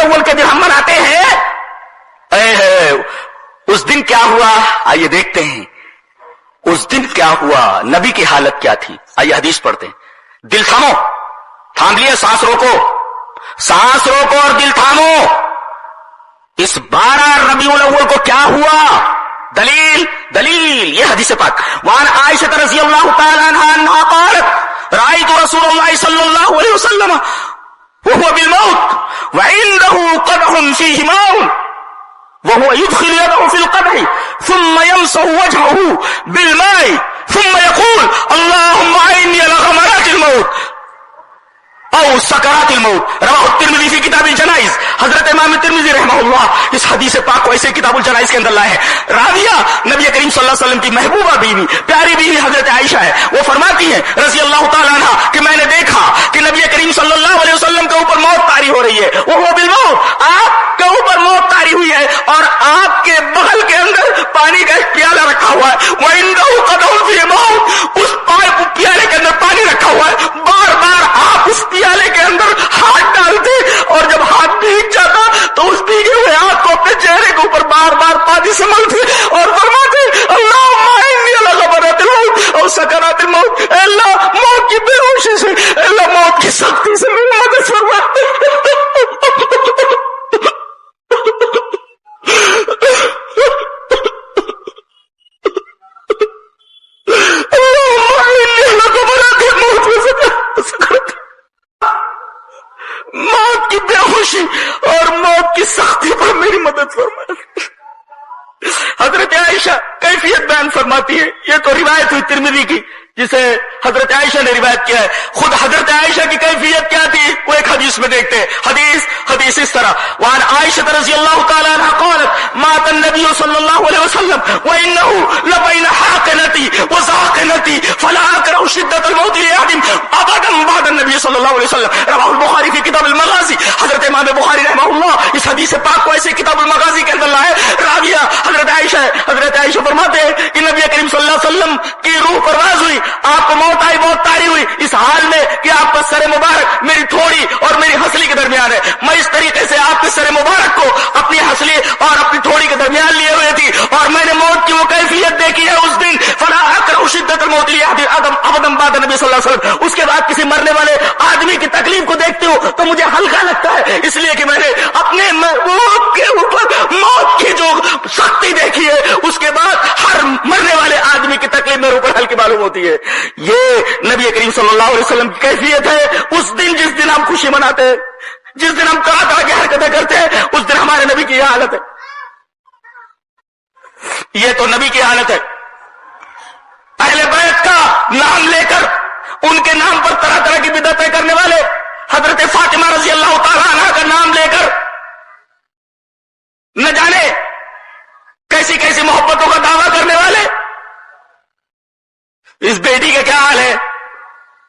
الاول کے دن ہم مناتے ہیں. اس دن کیا ہوا آئیے دیکھتے ہیں. اس دن کیا ہوا, نبی کی حالت کیا تھی. آئیے حدیث پڑھتے ہیں. دل تھامو, تھام لیے, سانس روکو اور دل تھامو. اس 12 ربیع الاول کو کیا ہوا؟ دلیل یہ حدیث پاک. وعن عائشہ رضی اللہ تعالی عنہا انہا قالت رأيت رسول الله صلى الله عليه وسلم وهو بالموت وعنده قدح فيه ماء وهو يدخل يده في القدح ثم يمسح وجهه بالماء ثم يقول اللهم أعني على غمرات الموت او سکرات الموت. رواہ الترمذی فی کتاب الجنائز. حضرت امام ترمذی رحمہ اللہ اس حدیث پاک کو ایسے کتاب الجنائز کے اندر لائے ہیں. راویہ نبی کریم صلی اللہ علیہ وسلم کی محبوبہ بیوی, پیاری بیوی حضرت عائشہ ہے. وہ فرماتی ہیں رضی اللہ تعالیٰ عنہ کہ میں نے دیکھا کہ نبی کریم صلی اللہ علیہ وسلم کے اوپر موت طاری ہو رہی ہے. وہ بالموت, آپ کے اوپر موت طاری ہوئی ہے اور آپ کے بغل کے اندر پانی کا ایک پیالہ رکھا ہوا ہے. وعنده قدح فيه ماء, اس پیالے کے اندر پانی رکھا ہوا ہے. بار بار آپ اس پیالے کے اندر ہاتھ ڈالتے اور جب ہاتھ بھیگ جاتا تو اس بھیگے ہوئے ہاتھ کو اپنے چہرے کے اوپر بار بار پانی سے ملتے اور فرماتے اللہم اعنی علی غمرات الموت اور سکرات الموت. اے اللہ موت کی بے ہوشی سے, اے اللہ موت کی سختی سے میری مدد فرما. موت کی بے ہوشی اور موت کی سختی پر میری مدد فرما. حضرت عائشہ کیفیت بیان فرماتی ہے. یہ تو روایت ہوئی ترمذی کی جسے حضرت عائشہ نے روایت کیا ہے. خود حضرت عائشہ کی کیفیت کیا تھی وہ ایک حدیث میں دیکھتے ہیں. حدیث اس طرح. وعن عائشہ رضی اللہ تعالی عنہ قالت مات النبی صلی اللہ علیہ وسلم وانه لبین حاقنتی وزاقنتی فلا اکره شدت الموت لأحد ابدا بعد النبی صلی اللہ علیہ وسلم. رواہ البخاری فی کتاب المغازی. حضرت امام بخاری رحمہ اللہ اس حدیث پاک کو ایسے کتاب المغازی کے اندر لائے. راویہ حضرت عائشہ ہے. حضرت عائشہ فرماتے ہیں کہ نبی کریم صلی اللہ علیہ وسلم کی روح پرواز ہوئی, آپ کو موت آئی, موت طاری ہوئی اس حال میں کہ آپ کا سر مبارک میری تھوڑی اور میری ہنسلی کے درمیان ہے. میں اس طریقے سے آپ کے سر مبارک کو اپنی ہنسلی اور اپنی تھوڑی کے درمیان لیے ہوئے تھی اور میں نے موت کی وہ کیفیت دیکھی ہے اس دن. فلا اکره شدت الموت ابدا بعد نبی صلی اللہ علیہ وسلم. اس کے بعد کسی مرنے والے آدمی کی تکلیف کو دیکھتے ہو تو مجھے ہلکا لگتا ہے, اس لیے کہ میں نے اپنے موت کے اوپر موت کی جو سختی دیکھی ہے اس کے بعد ہر مرنے والے آدمی کی تکلیف میرے اوپر ہلکی معلوم ہوتی ہے. یہ نبی کریم صلی اللہ علیہ وسلم کی کیفیت ہے. اس دن جس دن ہم خوشی مناتے ہیں, جس دن ہم طرح طرح کی حرکتیں کرتے ہیں, اس دن ہمارے نبی کی یہ حالت ہے. یہ تو نبی کی حالت ہے. اہل بیت کا نام لے کر ان کے نام پر طرح طرح کی بدعتیں کرنے والے, حضرت فاطمہ رضی اللہ تعالی عنہ کا نام لے کر نہ جانے کیسی کیسی محبتوں کا دعویٰ کرنے والے. اس بیٹی کا کیا حال ہے,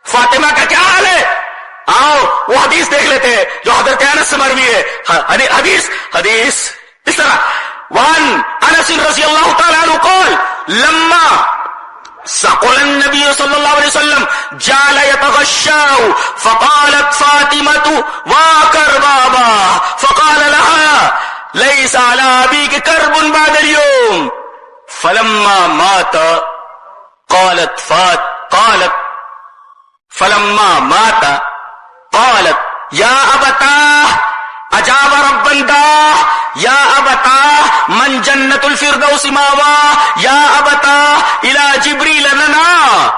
فاطمہ کا کیا حال ہے؟ آؤ وہ حدیث دیکھ لیتے ہیں جو حضرت انس سے مروی ہے. حدیث اس طرح. وعن انس رضی اللہ تعالی عنہ قال لما سقل النبي صلى الله عليه وسلم جعل يتغشاه فقالت فاطمة وكربابا فقال لها ليس على أبيك كرب بعد اليوم فلما مات قالت يا أبتاه أجاب ربا داه یا ابتا من جنت الفردوس ماوا یا ابتا الى جبریل لنا.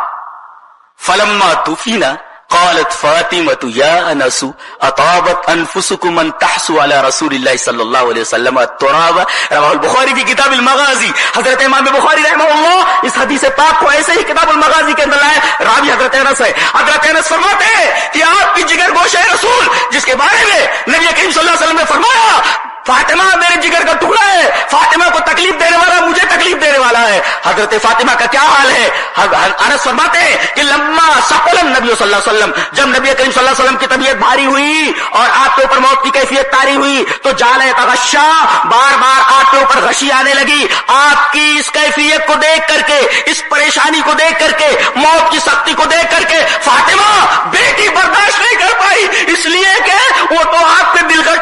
فلما دفن قالت فاطمة یا انس اطابت انفسكم ان تحسوا على رسول اللہ صلی اللہ علیہ وسلم التراب. رواہ البخاری کی کتاب المغازی. حضرت امام بخاری رحمہ اللہ اس حدیث پاک کو ایسے ہی کتاب المغازی کے اندر لائے. راوی حضرت انس ہے. حضرت انس فرماتے ہیں کہ آپ کی جگر گوشہ رسول جس کے بارے میں نبی کریم صلی اللہ علیہ وسلم نے فرمایا فاطمہ میرے جگر کا ٹکڑا ہے, فاطمہ کو تکلیف دینے والا مجھے تکلیف دینے والا ہے. حضرت فاطمہ کا کیا حال ہے؟ انس فرماتے ہیں کہ لما ثقل النبی صلی اللہ علیہ وسلم, جب نبی کریم صلی اللہ علیہ وسلم کی طبیعت بھاری ہوئی اور آپ کے اوپر موت کی کیفیت طاری ہوئی تو جعل یتغشا, بار بار آپ کے اوپر غشی آنے لگی. آپ کی اس کیفیت کو دیکھ کر کے, اس پریشانی کو دیکھ کر کے, موت کی سختی کو دیکھ کر کے فاطمہ بیٹی برداشت نہیں کر پائی, اس لیے کہ وہ تو آپ کے دل کا